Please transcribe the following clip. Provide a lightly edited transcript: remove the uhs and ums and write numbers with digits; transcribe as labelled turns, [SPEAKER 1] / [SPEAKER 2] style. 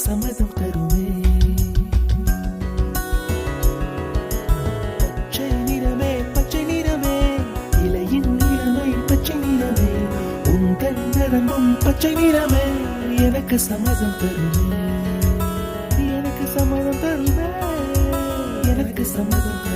[SPEAKER 1] சம்மதம் தருமே. பச்சை நிறமே பச்சை நிறமே, இலையின் நிறமை பச்சை நிறமே, உந்தன் நிறமும் பச்சை நிறமே, எனக்கு சம்மதம் தருமே, எனக்கு சம்மதம் தருமே, எனக்கு சம்மதம் தருமே.